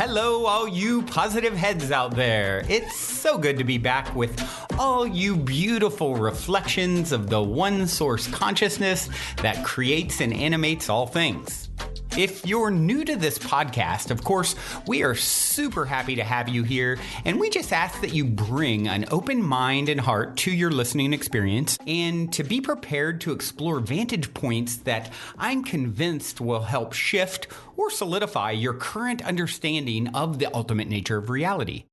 hello, all you positive heads out there. It's so good to be back with all you beautiful reflections of the one source consciousness that creates and animates all things. If you're new to this podcast, of course, we are super happy to have you here, and we just ask that you bring an open mind and heart to your listening experience and to be prepared to explore vantage points that I'm convinced will help shift or solidify your current understanding of the ultimate nature of reality.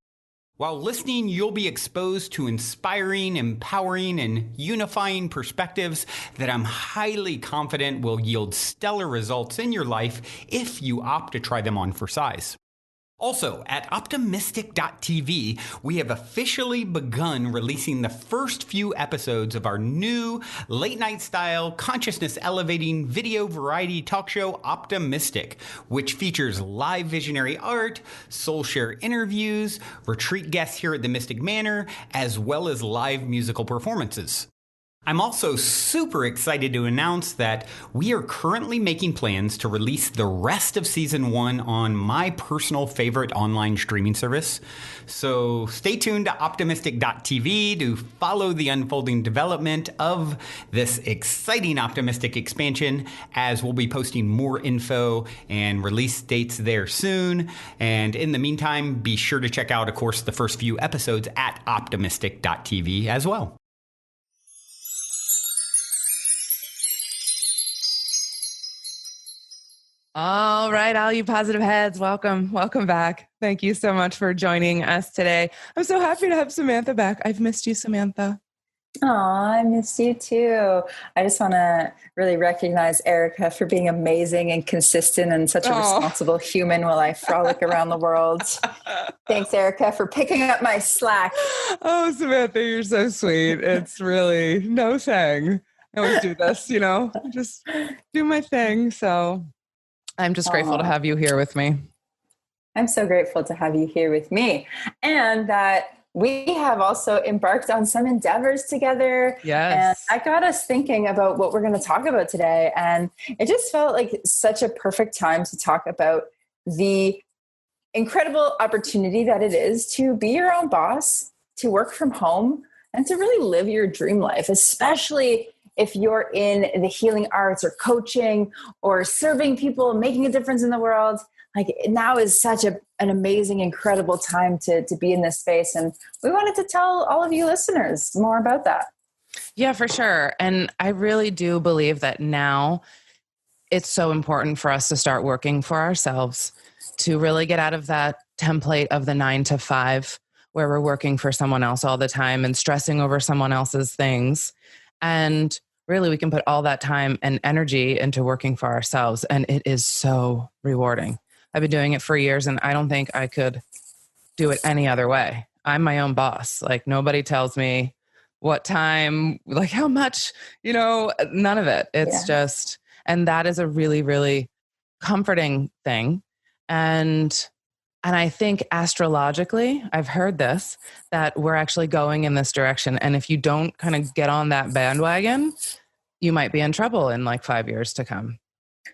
While listening, you'll be exposed to inspiring, empowering, and unifying perspectives that I'm highly confident will yield stellar results in your life if you opt to try them on for size. Also, at optimistic.tv, we have officially begun releasing the first few episodes of our new late-night style, consciousness-elevating video variety talk show, Optimistic, which features live visionary art, soul share interviews, retreat guests here at the Mystic Manor, as well as live musical performances. I'm also super excited to announce that we are currently making plans to release the rest of Season 1 on my personal favorite online streaming service. So stay tuned to optimistic.tv to follow the unfolding development of this exciting Optimistic expansion, as we'll be posting more info and release dates there soon. And in the meantime, be sure to check out, of course, the first few episodes at optimistic.tv as well. All right, all you positive heads, welcome back. Thank you so much for joining us today. I'm so happy to have Samantha back. I've missed you, Samantha. Oh, I missed you too. I just want to really recognize Erica for being amazing and consistent and such a responsible human while I frolic around the world. Thanks, Erica, for picking up my slack. Oh, Samantha, you're so sweet. It's really no thing. I always do this, just do my thing. So I'm just grateful to have you here with me. I'm so grateful to have you here with me, and that we have also embarked on some endeavors together. Yes. And I got us thinking about what we're going to talk about today. And it just felt like such a perfect time to talk about the incredible opportunity that it is to be your own boss, to work from home, and to really live your dream life, especially if you're in the healing arts or coaching or serving people, making a difference in the world. Like, now is such an amazing, incredible time to be in this space. And we wanted to tell all of you listeners more about that. Yeah, for sure. And I really do believe that now it's so important for us to start working for ourselves, to really get out of that template of the 9 to 5, where we're working for someone else all the time and stressing over someone else's things. And really, we can put all that time and energy into working for ourselves. And it is so rewarding. I've been doing it for years, and I don't think I could do it any other way. I'm my own boss. Like, nobody tells me what time, like how much, none of it. It's just, and that is a really, really comforting thing. And I think astrologically, I've heard this, that we're actually going in this direction. And if you don't kind of get on that bandwagon, you might be in trouble in like 5 years to come,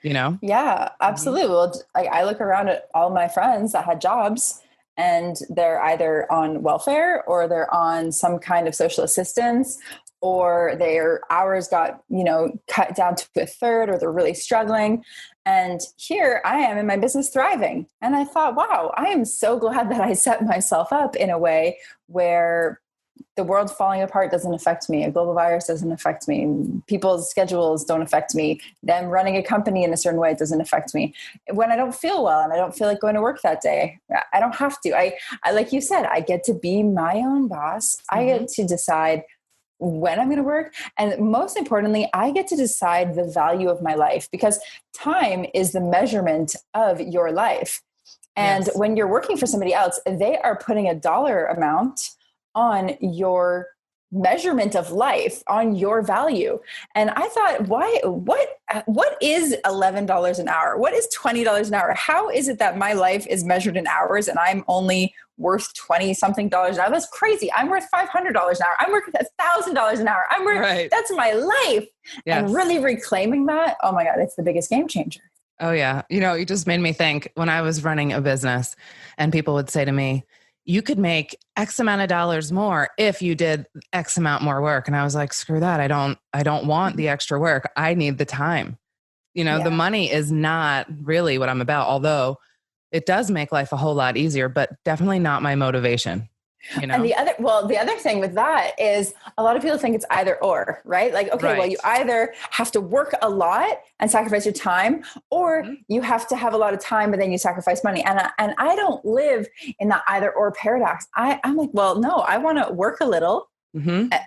Yeah, absolutely. Well, I look around at all my friends that had jobs, and they're either on welfare or they're on some kind of social assistance, or their hours got, cut down to a third, or they're really struggling. And here I am in my business thriving. And I thought, wow, I am so glad that I set myself up in a way where the world falling apart doesn't affect me. A global virus doesn't affect me. People's schedules don't affect me. Them running a company in a certain way doesn't affect me. When I don't feel well and I don't feel like going to work that day, I don't have to. I like you said, I get to be my own boss. Mm-hmm. I get to decide when I'm going to work. And most importantly, I get to decide the value of my life, because time is the measurement of your life. And when you're working for somebody else, they are putting a dollar amount on your measurement of life, on your value. And I thought, what is $11 an hour? What is $20 an hour? How is it that my life is measured in hours and I'm only worth 20 something dollars an hour? That's crazy. I'm worth $500 an hour. I'm worth $1,000 an hour. I'm worth, That's my life. Yes. And really reclaiming that, oh my God, it's the biggest game changer. Oh yeah. You just made me think when I was running a business and people would say to me, you could make X amount of dollars more if you did X amount more work. And I was like, screw that. I don't want the extra work. I need the time. The money is not really what I'm about, although it does make life a whole lot easier, but definitely not my motivation. And the other thing with that is a lot of people think it's either or, right? Like, okay, Right. well, you either have to work a lot and sacrifice your time, or you have to have a lot of time, but then you sacrifice money. And I don't live in the either or paradox. I'm like, well, no, I want to work a little,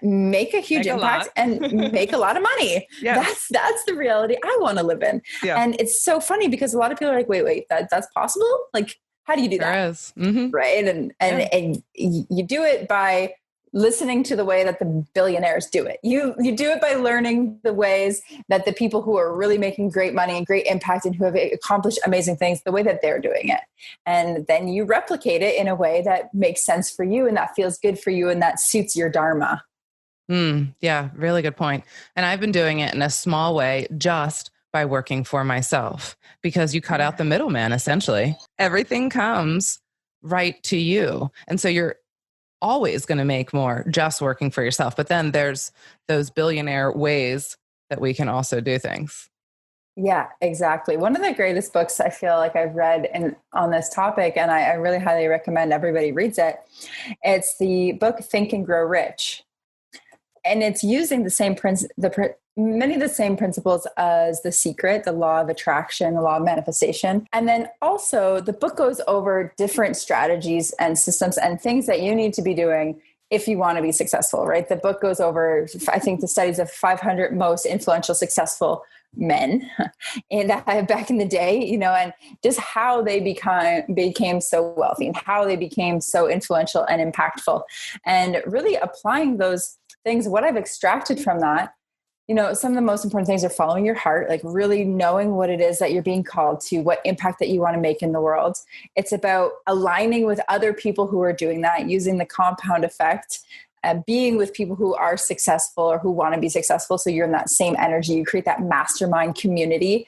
make a huge impact and make a lot of money. Yes. That's the reality I want to live in. Yeah. And it's so funny because a lot of people are like, wait, that's possible? Like, how do you do that? There is. Mm-hmm. Right. And you do it by listening to the way that the billionaires do it. You do it by learning the ways that the people who are really making great money and great impact and who have accomplished amazing things, the way that they're doing it. And then you replicate it in a way that makes sense for you and that feels good for you and that suits your dharma. Yeah, really good point. And I've been doing it in a small way just by working for myself, because you cut out the middleman, essentially. Everything comes right to you. And so you're always going to make more just working for yourself. But then there's those billionaire ways that we can also do things. Yeah, exactly. One of the greatest books I feel like I've read on this topic, and I really highly recommend everybody reads it. It's the book Think and Grow Rich. And it's using the same many of the same principles as The Secret, the law of attraction, the law of manifestation. And then also the book goes over different strategies and systems and things that you need to be doing if you want to be successful, right? The book goes over, I think, the studies of 500 most influential, successful men back in the day, and just how they became so wealthy and how they became so influential and impactful, and really applying those things. What I've extracted from that, some of the most important things are following your heart, like really knowing what it is that you're being called to, what impact that you want to make in the world. It's about aligning with other people who are doing that, using the compound effect, being with people who are successful or who want to be successful. So you're in that same energy, you create that mastermind community,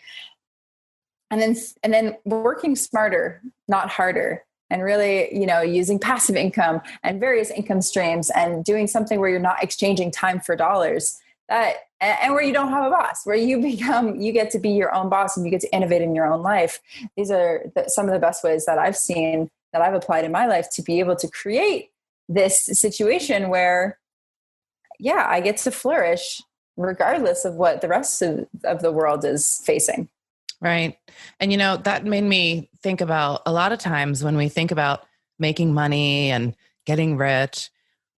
and then working smarter, not harder. And really, using passive income and various income streams and doing something where you're not exchanging time for dollars, and where you don't have a boss, where you get to be your own boss and you get to innovate in your own life. These are some of the best ways that I've seen, that I've applied in my life to be able to create this situation where, I get to flourish regardless of what the rest of the world is facing. Right. And, that made me think about a lot of times when we think about making money and getting rich,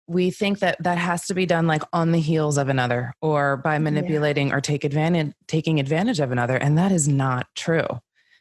we think that has to be done like on the heels of another or by manipulating or taking advantage of another. And that is not true.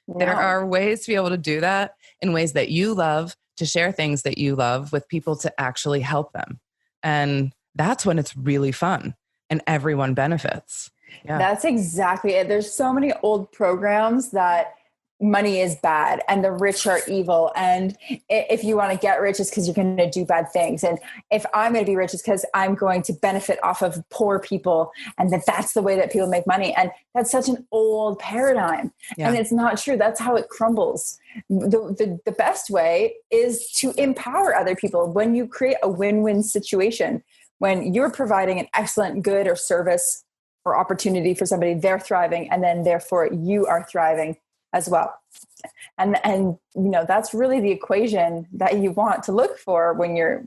No. There are ways to be able to do that in ways that you love, to share things that you love with people to actually help them. And that's when it's really fun and everyone benefits. Yeah. That's exactly it. There's so many old programs that money is bad and the rich are evil. And if you want to get rich, it's because you're going to do bad things. And if I'm going to be rich, it's because I'm going to benefit off of poor people. And that's the way that people make money. And that's such an old paradigm. Yeah. And it's not true. That's how it crumbles. The best way is to empower other people. When you create a win-win situation, when you're providing an excellent good or service or opportunity for somebody, they're thriving, and then therefore you are thriving as well. And that's really the equation that you want to look for when you're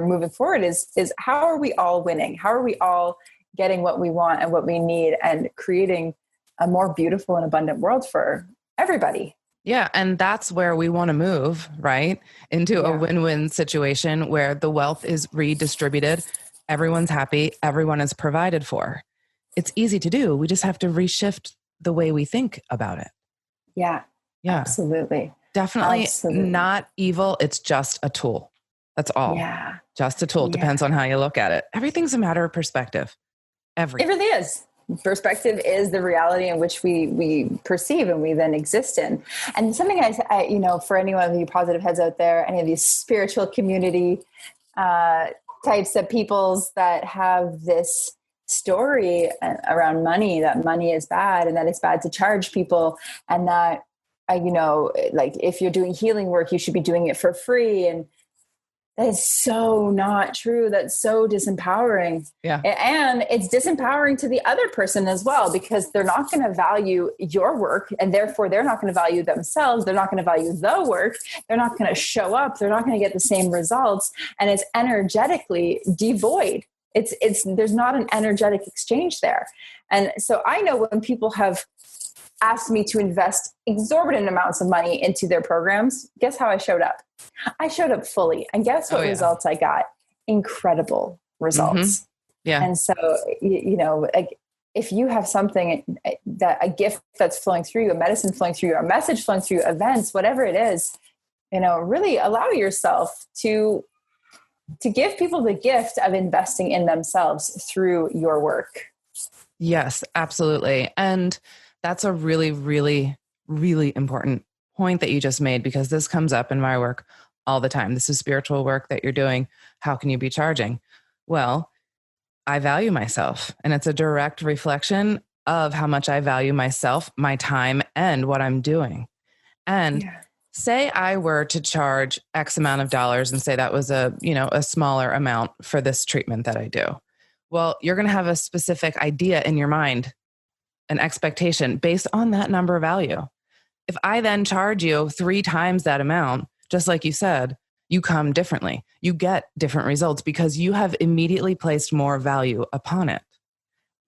moving forward is how are we all winning? How are we all getting what we want and what we need and creating a more beautiful and abundant world for everybody? Yeah. And that's where we want to move, right? Into a win-win situation where the wealth is redistributed. Everyone's happy. Everyone is provided for. It's easy to do. We just have to reshift the way we think about it. Yeah. Absolutely. Definitely not evil. It's just a tool. That's all. Yeah. Just a tool. Depends on how you look at it. Everything's a matter of perspective. It really is. Perspective is the reality in which we perceive and we then exist in. And something I for any one of you positive heads out there, any of these spiritual community types of peoples that have this story around money, that money is bad and that it's bad to charge people, and that, like if you're doing healing work, you should be doing it for free. And that is so not true. That's so disempowering. Yeah. And it's disempowering to the other person as well, because they're not going to value your work, and therefore they're not going to value themselves. They're not going to value the work. They're not going to show up. They're not going to get the same results. And it's energetically devoid. There's not an energetic exchange there. And so I know when people have asked me to invest exorbitant amounts of money into their programs, guess how I showed up? I showed up fully. And guess what results I got? Incredible results. Mm-hmm. Yeah. And so, like if you have something, a gift that's flowing through you, a medicine flowing through you, a message flowing through you, events, whatever it is, really allow yourself to give people the gift of investing in themselves through your work. Yes, absolutely. And that's a really, really, really important point that you just made, because this comes up in my work all the time. This is spiritual work that you're doing. How can you be charging? Well, I value myself, and it's a direct reflection of how much I value myself, my time, and what I'm doing. And say I were to charge X amount of dollars and say that was a smaller amount for this treatment that I do. Well, you're going to have a specific idea in your mind, an expectation based on that number value. If I then charge you 3 times that amount, just like you said, you come differently. You get different results because you have immediately placed more value upon it.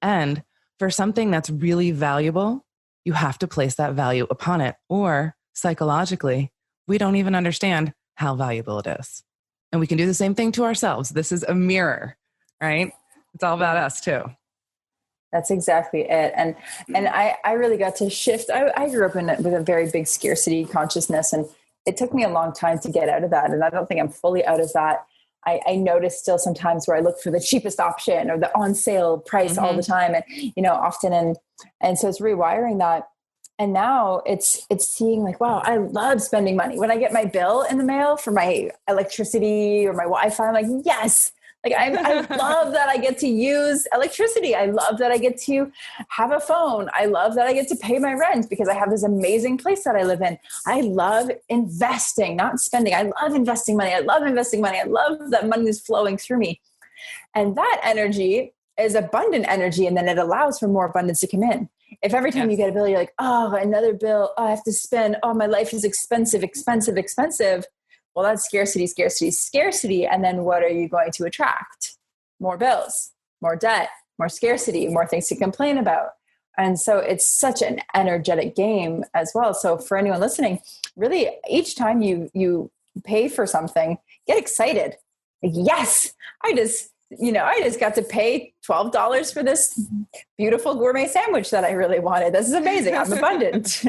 And for something that's really valuable, you have to place that value upon it, or psychologically, we don't even understand how valuable it is. And we can do the same thing to ourselves. This is a mirror, right? It's all about us too. That's exactly it. And I really got to shift. I grew up with a very big scarcity consciousness, and it took me a long time to get out of that. And I don't think I'm fully out of that. I notice still sometimes where I look for the cheapest option or the on sale price all the time. And, often. And so it's rewiring that. And now it's seeing like, wow, I love spending money. When I get my bill in the mail for my electricity or my Wi-Fi, I'm like, yes. Like I love that I get to use electricity. I love that I get to have a phone. I love that I get to pay my rent because I have this amazing place that I live in. I love investing, not spending. I love investing money. I love investing money. I love that money is flowing through me. And that energy is abundant energy. And then it allows for more abundance to come in. If every time you get a bill, you're like, oh, another bill, oh, I have to spend, oh, my life is expensive. Well, that's scarcity. And then what are you going to attract? More bills, more debt, more scarcity, more things to complain about. And so it's such an energetic game as well. So for anyone listening, really each time you pay for something, get excited. Like, yes, I just got to pay $12 for this beautiful gourmet sandwich that I really wanted. This is amazing. I'm abundant.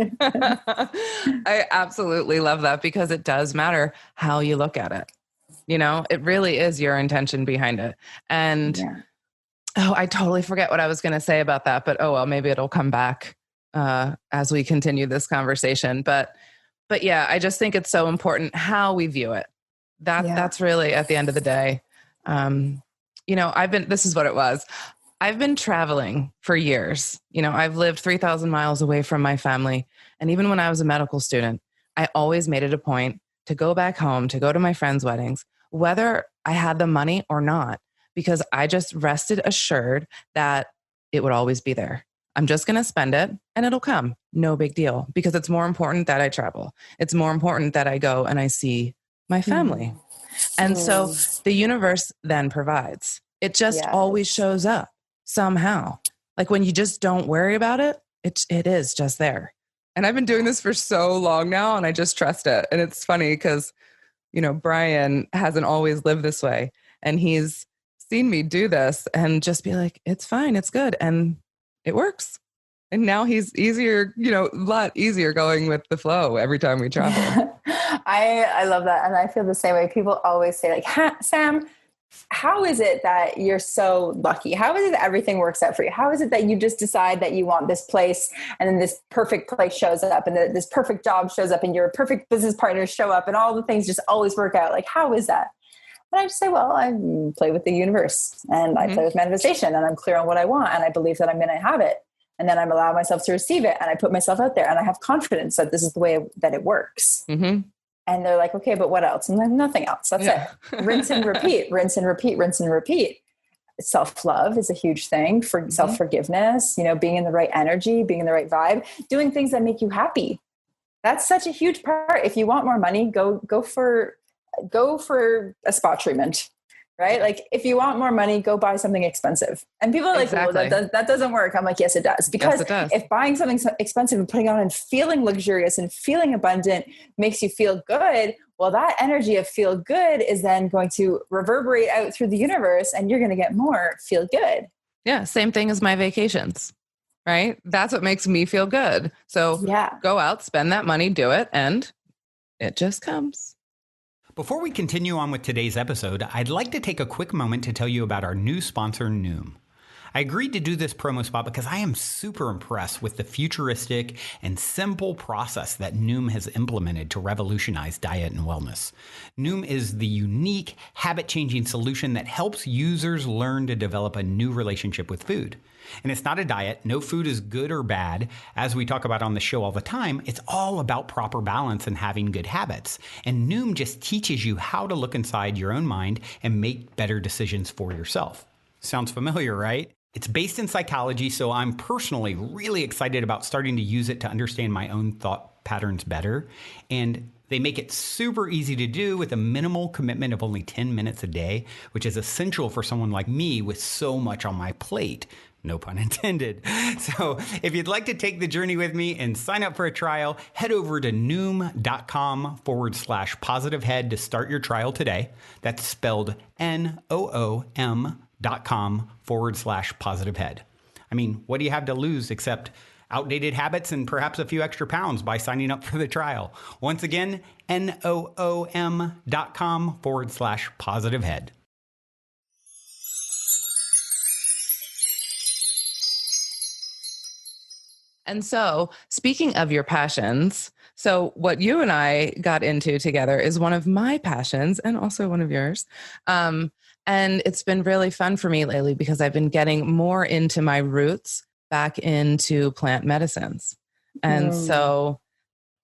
I absolutely love that, because it does matter how you look at it. It really is your intention behind it. And I totally forget what I was going to say about that, but maybe it'll come back as we continue this conversation. But yeah, I just think it's so important how we view it. That's really at the end of the day. This is what it was. I've been traveling for years. I've lived 3,000 miles away from my family. And even when I was a medical student, I always made it a point to go back home, to go to my friends' weddings, whether I had the money or not, because I just rested assured that it would always be there. I'm just going to spend it and it'll come. No big deal, because it's more important that I travel. It's more important that I go and I see my family. And so the universe then provides. It just always shows up somehow. Like when you just don't worry about it, it is just there. And I've been doing this for so long now, and I just trust it. And it's funny because, Brian hasn't always lived this way, and he's seen me do this and just be like, it's fine, it's good. And it works. And now he's easier, a lot easier going with the flow every time we travel. I love that. And I feel the same way. People always say like, Sam, how is it that you're so lucky? How is it that everything works out for you? How is it that you just decide that you want this place, and then this perfect place shows up, and this perfect job shows up, and your perfect business partners show up, and all the things just always work out? Like, how is that? And I just say, well, I play with the universe and I play with manifestation, and I'm clear on what I want. And I believe that I'm going to have it. And then I'm allowing myself to receive it. And I put myself out there and I have confidence that this is the way that it works. And they're like, okay, but what else? And then nothing else. That's it. Rinse and repeat, rinse and repeat, rinse and repeat. Self-love is a huge thing for self-forgiveness, being in the right energy, being in the right vibe, doing things that make you happy. That's such a huge part. If you want more money, go for a spa treatment, right? Like if you want more money, go buy something expensive. And people are like, well, that doesn't work. I'm like, yes, it does. Because if buying something expensive and putting it on and feeling luxurious and feeling abundant makes you feel good, well, that energy of feel good is then going to reverberate out through the universe and you're going to get more feel good. Yeah. Same thing as my vacations, right? That's what makes me feel good. So go out, spend that money, do it, and it just comes. Before we continue on with today's episode, I'd like to take a quick moment to tell you about our new sponsor, NOOM. I agreed to do this promo spot because I am super impressed with the futuristic and simple process that NOOM has implemented to revolutionize diet and wellness. NOOM is the unique, habit-changing solution that helps users learn to develop a new relationship with food. And it's not a diet. No food is good or bad. As we talk about on the show all the time, it's all about proper balance and having good habits. And NOOM just teaches you how to look inside your own mind and make better decisions for yourself. Sounds familiar, right? It's based in psychology, so I'm personally really excited about starting to use it to understand my own thought patterns better. And they make it super easy to do with a minimal commitment of only 10 minutes a day, which is essential for someone like me with so much on my plate. No pun intended. So if you'd like to take the journey with me and sign up for a trial, head over to noom.com/positivehead to start your trial today. That's spelled NOOM.com/positivehead. I mean, what do you have to lose except outdated habits and perhaps a few extra pounds by signing up for the trial? Once again, NOOM.com/positivehead. And so, speaking of your passions, so what you and I got into together is one of my passions and also one of yours. And it's been really fun for me lately because I've been getting more into my roots back into plant medicines. And so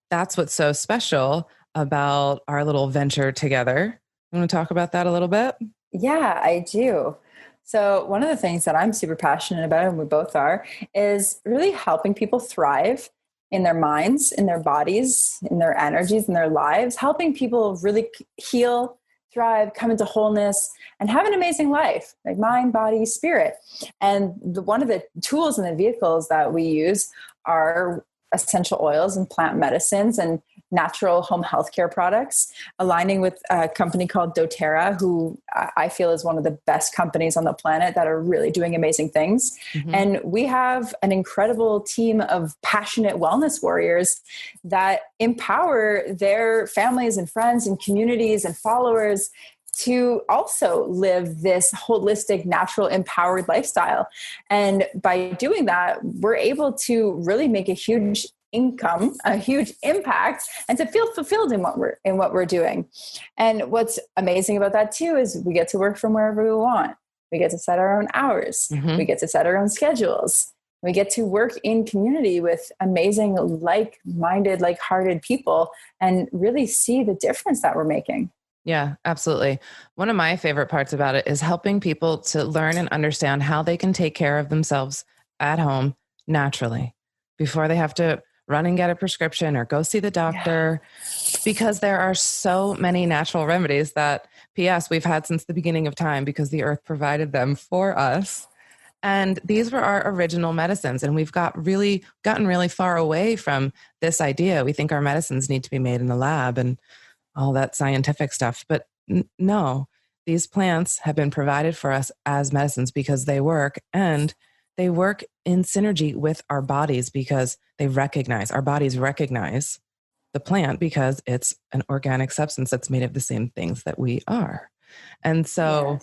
that's what's so special about our little venture together. You want to talk about that a little bit? Yeah, I do. So one of the things that I'm super passionate about, and we both are, is really helping people thrive in their minds, in their bodies, in their energies, in their lives, helping people really heal, thrive, come into wholeness, and have an amazing life, like mind, body, spirit. And one of the tools and the vehicles that we use are essential oils and plant medicines and natural home healthcare products, aligning with a company called doTERRA, who I feel is one of the best companies on the planet that are really doing amazing things. And we have an incredible team of passionate wellness warriors that empower their families and friends and communities and followers to also live this holistic, natural, empowered lifestyle. And by doing that, we're able to really make a huge income, a huge impact, and to feel fulfilled in what we're doing. And what's amazing about that too is we get to work from wherever we want. We get to set our own hours. We get to set our own schedules. We get to work in community with amazing, like-minded, like-hearted people and really see the difference that we're making. Yeah, absolutely. One of my favorite parts about it is helping people to learn and understand how they can take care of themselves at home naturally before they have to run and get a prescription or go see the doctor, because there are so many natural remedies that, P.S., we've had since the beginning of time because the earth provided them for us. And these were our original medicines. And we've gotten really far away from this idea. We think our medicines need to be made in the lab and all that scientific stuff. But no, these plants have been provided for us as medicines because they work, and they work in synergy with our bodies because our bodies recognize the plant because it's an organic substance that's made of the same things that we are. And so,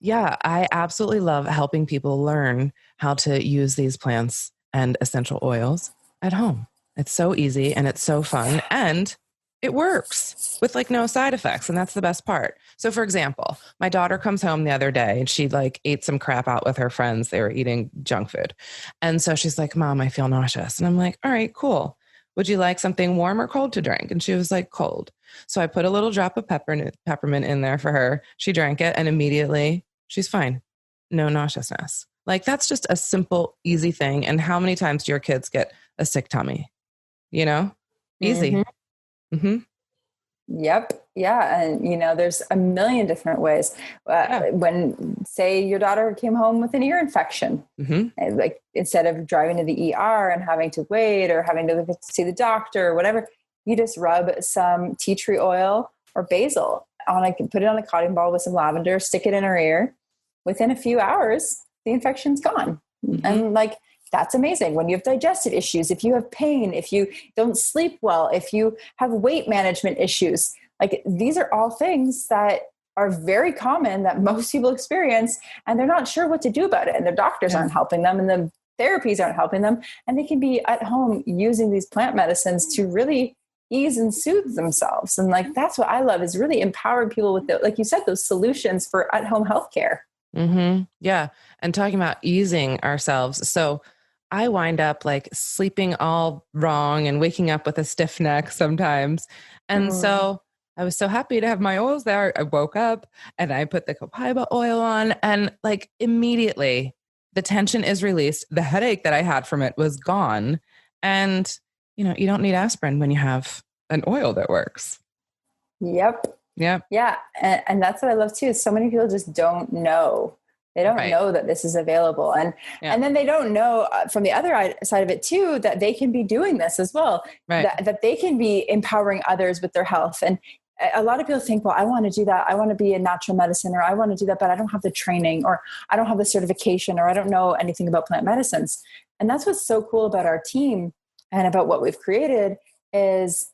I absolutely love helping people learn how to use these plants and essential oils at home. It's so easy and it's so fun. And it works with like no side effects. And that's the best part. So for example, my daughter comes home the other day and she like ate some crap out with her friends. They were eating junk food. And so she's like, Mom, I feel nauseous. And I'm like, all right, cool. Would you like something warm or cold to drink? And she was like, cold. So I put a little drop of peppermint in there for her. She drank it and immediately she's fine. No nauseousness. Like that's just a simple, easy thing. And how many times do your kids get a sick tummy? You know, easy. Mm-hmm. Mm-hmm. Yep. Yeah. And, there's a million different ways. When, say, your daughter came home with an ear infection, like instead of driving to the ER and having to wait or having to see the doctor or whatever, you just rub some tea tree oil or basil on put it on a cotton ball with some lavender, stick it in her ear. Within a few hours, the infection's gone. Mm-hmm. And that's amazing. When you have digestive issues, if you have pain, if you don't sleep well, if you have weight management issues, these are all things that are very common that most people experience, and they're not sure what to do about it. And their doctors aren't helping them, and the therapies aren't helping them. And they can be at home using these plant medicines to really ease and soothe themselves. And that's what I love, is really empowering people with like you said, those solutions for at-home healthcare. Mm-hmm. Yeah. And talking about easing ourselves. So I wind up sleeping all wrong and waking up with a stiff neck sometimes. And so I was so happy to have my oils there. I woke up and I put the copaiba oil on, and immediately the tension is released. The headache that I had from it was gone. And, you don't need aspirin when you have an oil that works. Yep. Yeah. Yeah. And that's what I love too, is so many people just don't know. They don't know that this is available. And then they don't know from the other side of it too, that they can be doing this as well, that they can be empowering others with their health. And a lot of people think, well, I want to do that. I want to be in natural medicine, or I want to do that, but I don't have the training, or I don't have the certification, or I don't know anything about plant medicines. And that's what's so cool about our team and about what we've created is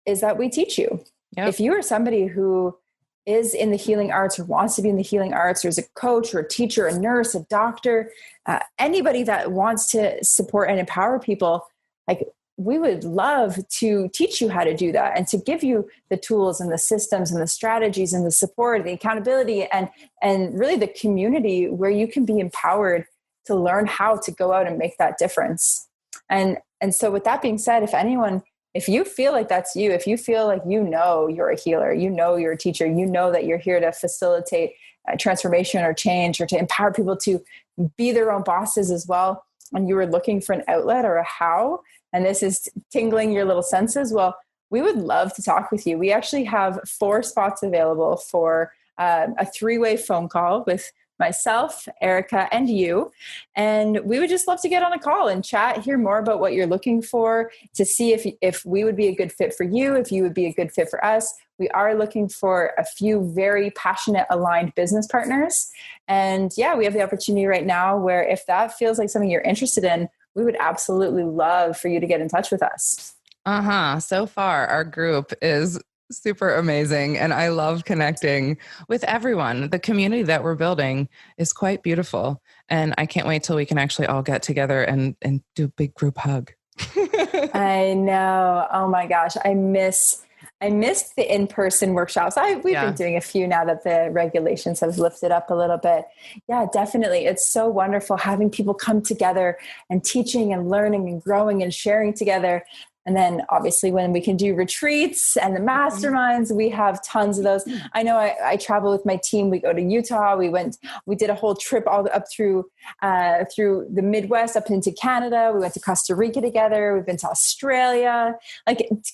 that we teach you. Yep. If you are somebody who is in the healing arts or wants to be in the healing arts, or is a coach or a teacher, a nurse, a doctor, anybody that wants to support and empower people, we would love to teach you how to do that, and to give you the tools and the systems and the strategies and the support, the accountability, and really the community where you can be empowered to learn how to go out and make that difference. And so with that being said, if you feel like that's you, if you feel like you're a healer, you're a teacher, that you're here to facilitate transformation or change, or to empower people to be their own bosses as well, and you were looking for an outlet or a how, and this is tingling your little senses, well, we would love to talk with you. We actually have 4 spots available for a 3-way phone call with myself, Erica, and you. And we would just love to get on a call and chat, hear more about what you're looking for, to see if we would be a good fit for you, if you would be a good fit for us. We are looking for a few very passionate, aligned business partners. And we have the opportunity right now where if that feels like something you're interested in, we would absolutely love for you to get in touch with us. So far, our group is super amazing. And I love connecting with everyone. The community that we're building is quite beautiful. And I can't wait till we can actually all get together and do a big group hug. I know. Oh my gosh. I missed the in-person workshops. We've been doing a few now that the regulations have lifted up a little bit. Yeah, definitely. It's so wonderful having people come together and teaching and learning and growing and sharing together. And then obviously when we can do retreats and the masterminds, we have tons of those. I know I travel with my team. We go to Utah. We did a whole trip all up through the Midwest, up into Canada. We went to Costa Rica together. We've been to Australia.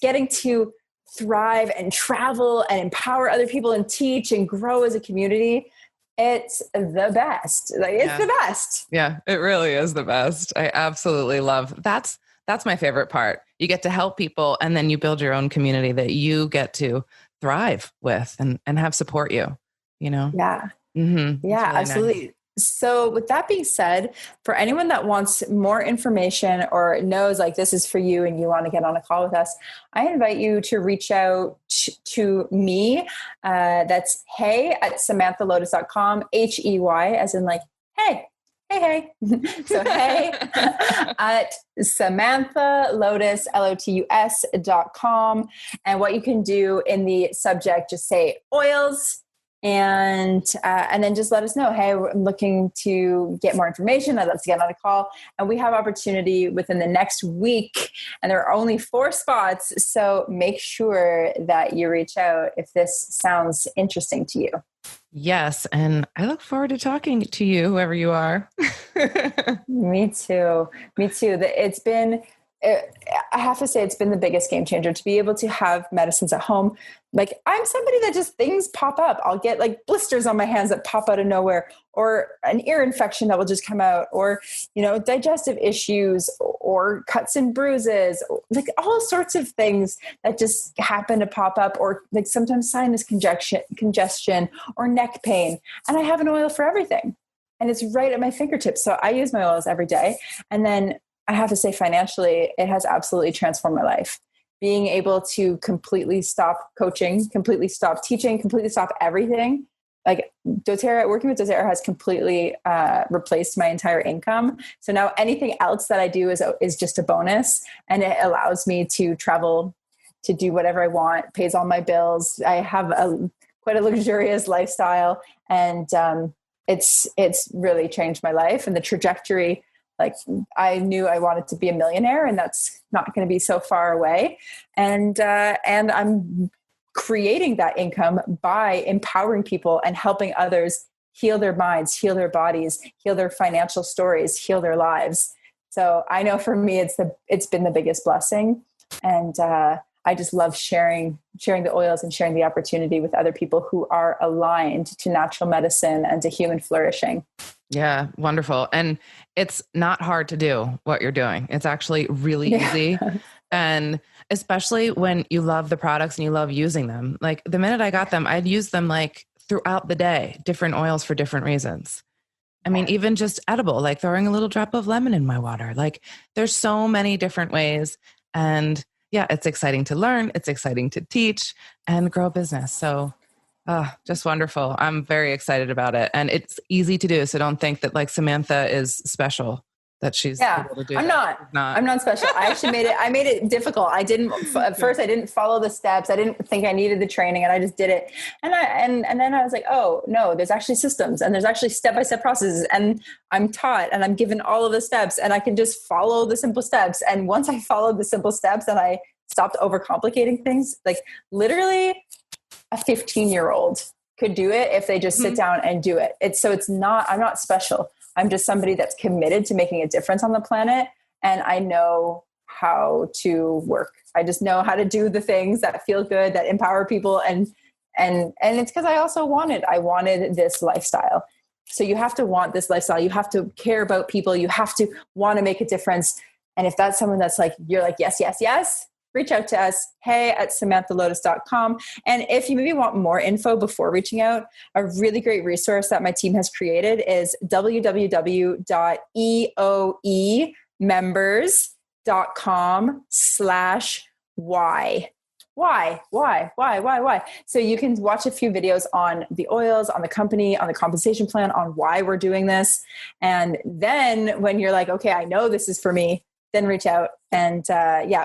Getting to thrive and travel and empower other people and teach and grow as a community. It's the best. It's the best. Yeah, it really is the best. I absolutely love that's my favorite part. You get to help people, and then you build your own community that you get to thrive with and have support you, Yeah. Mm-hmm. Yeah, really absolutely. Nice. So with that being said, for anyone that wants more information or knows this is for you and you want to get on a call with us, I invite you to reach out to me. That's hey@samanthalotus.com, HEY as in hey. Hey. So hey at Samantha Lotus, LOTUS.com. And what you can do in the subject, just say oils. And then just let us know, hey, I'm looking to get more information. I'd love to get on a call. And we have opportunity within the next week. And there are only 4 spots. So make sure that you reach out if this sounds interesting to you. Yes. And I look forward to talking to you, whoever you are. Me too. I have to say, it's been the biggest game changer to be able to have medicines at home. Like, I'm somebody that just things pop up. I'll get like blisters on my hands that pop out of nowhere, or an ear infection that will just come out, or, digestive issues, or cuts and bruises, like all sorts of things that just happen to pop up, or like sometimes sinus congestion or neck pain. And I have an oil for everything. And it's right at my fingertips. So I use my oils every day. And then I have to say, financially, it has absolutely transformed my life. Being able to completely stop coaching, completely stop teaching, completely stop everything. Like working with doTERRA has completely replaced my entire income. So now anything else that I do is just a bonus, and it allows me to travel, to do whatever I want, pays all my bills. I have quite a luxurious lifestyle, and it's really changed my life and the trajectory. Like, I knew I wanted to be a millionaire, and that's not going to be so far away. And I'm creating that income by empowering people and helping others heal their minds, heal their bodies, heal their financial stories, heal their lives. So I know for me, it's been the biggest blessing. And I just love sharing the oils and sharing the opportunity with other people who are aligned to natural medicine and to human flourishing. Yeah, wonderful. And it's not hard to do what you're doing. It's actually really easy. And especially when you love the products and you love using them. Like, the minute I got them, I'd use them like throughout the day, different oils for different reasons. I mean, even just edible, like throwing a little drop of lemon in my water. Like, there's so many different ways. And yeah, it's exciting to learn. It's exciting to teach and grow a business. So just wonderful. I'm very excited about it. And it's easy to do. So don't think that like Samantha is special, that she's able to do I'm that. not. I'm not special. I actually made it difficult. At first I didn't follow the steps. I didn't think I needed the training, and I just did it. And then I was like, oh no, there's actually systems, and there's actually step-by-step processes, and I'm taught, and I'm given all of the steps, and I can just follow the simple steps. And once I followed the simple steps and I stopped overcomplicating things, like literally a 15-year-old could do it if they just sit down and do it. I'm not special. I'm just somebody that's committed to making a difference on the planet. And I know how to work. I just know how to do the things that feel good, that empower people. And it's because I wanted this lifestyle. So you have to want this lifestyle. You have to care about people. You have to want to make a difference. And if that's someone that's like, you're like, yes, yes, yes, reach out to us, hey at samanthalotus.com. And if you maybe want more info before reaching out, a really great resource that my team has created is www.eoemembers.com/why. Why? So you can watch a few videos on the oils, on the company, on the compensation plan, on why we're doing this. And then when you're like, okay, I know this is for me, then reach out. And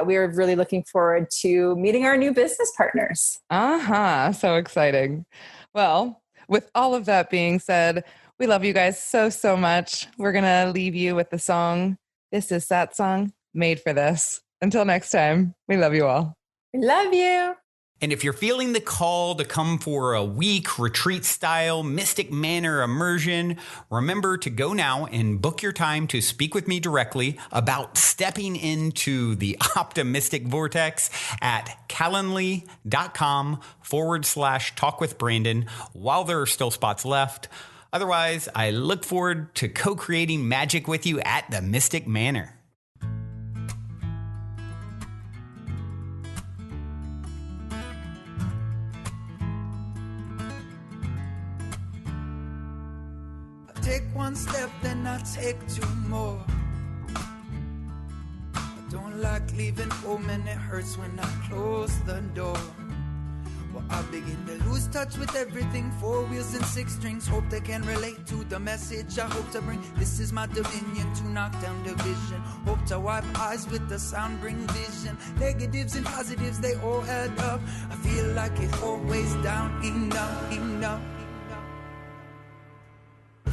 we're really looking forward to meeting our new business partners. So exciting. Well, with all of that being said, we love you guys so, so much. We're going to leave you with the song. This is that song made for this. Until next time, we love you all. We love you. And if you're feeling the call to come for a week retreat style Mystic Manor immersion, remember to go now and book your time to speak with me directly about stepping into the optimistic vortex at calendly.com/talk with Brandon while there are still spots left. Otherwise, I look forward to co-creating magic with you at the Mystic Manor. Take one step, then I take two more. I don't like leaving home, and it hurts when I close the door. Well, I begin to lose touch with everything. 4 wheels and 6 strings. Hope they can relate to the message I hope to bring. This is my dominion to knock down division. Hope to wipe eyes with the sound, bring vision. Negatives and positives, they all add up. I feel like it's always down, enough.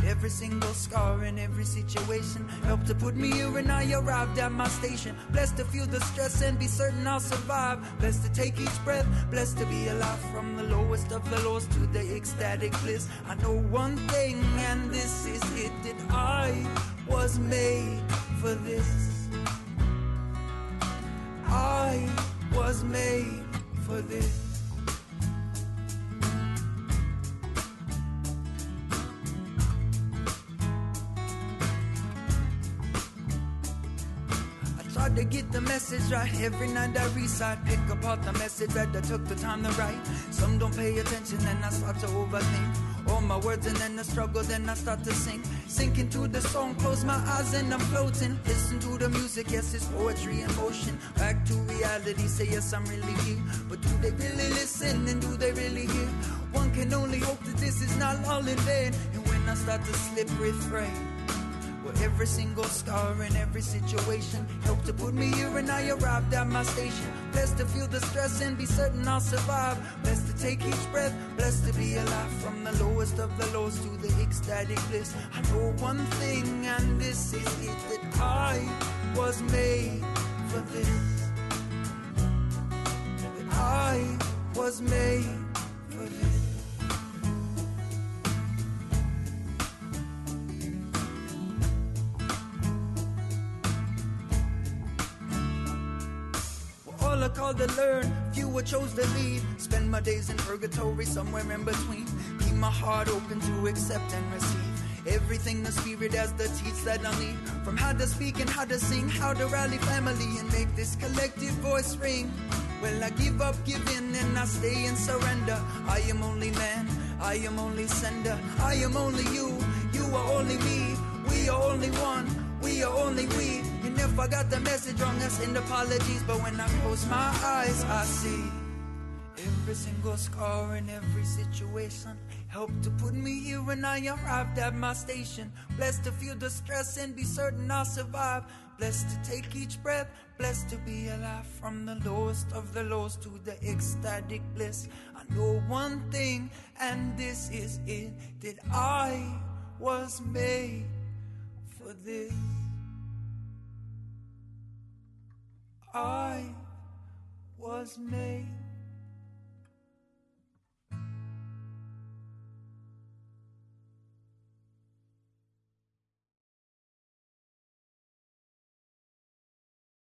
Every single scar in every situation helped to put me here and I arrived at my station. Blessed to feel the stress and be certain I'll survive. Blessed to take each breath, blessed to be alive. From the lowest of the lows to the ecstatic bliss. I know one thing and this is it, that I was made for this. I was made for this. Tried to get the message right. Every night I recite, pick apart the message that I took the time to write. Some don't pay attention and I start to overthink all my words, and then I struggle, then I start to sink into the song, close my eyes and I'm floating. Listen to the music, yes, it's poetry in motion. Back to reality, say yes, I'm really here. But do they really listen and do they really hear? One can only hope that this is not all in vain. And when I start to slip, refrain. Well, every single scar in every situation helped to put me here and I arrived at my station. Blessed to feel the stress and be certain I'll survive. Blessed to take each breath, blessed to be alive. From the lowest of the lows to the ecstatic bliss. I know one thing and this is it, that I was made for this. That I was made for this. All are called to learn, fewer chose to lead. Spend my days in purgatory, somewhere in between. Keep my heart open to accept and receive everything the Spirit has to teach that I need. From how to speak and how to sing, how to rally family and make this collective voice ring. Well, I give up, give in, and I stay in surrender. I am only man, I am only sender. I am only you, you are only me. We are only one, we are only we. And if I got the message wrong, I send apologies. But when I close my eyes, I see every single scar in every situation helped to put me here when I arrived at my station. Blessed to feel the stress and be certain I'll survive. Blessed to take each breath, blessed to be alive. From the lowest of the lows to the ecstatic bliss. I know one thing and this is it, that I was made for this. I was made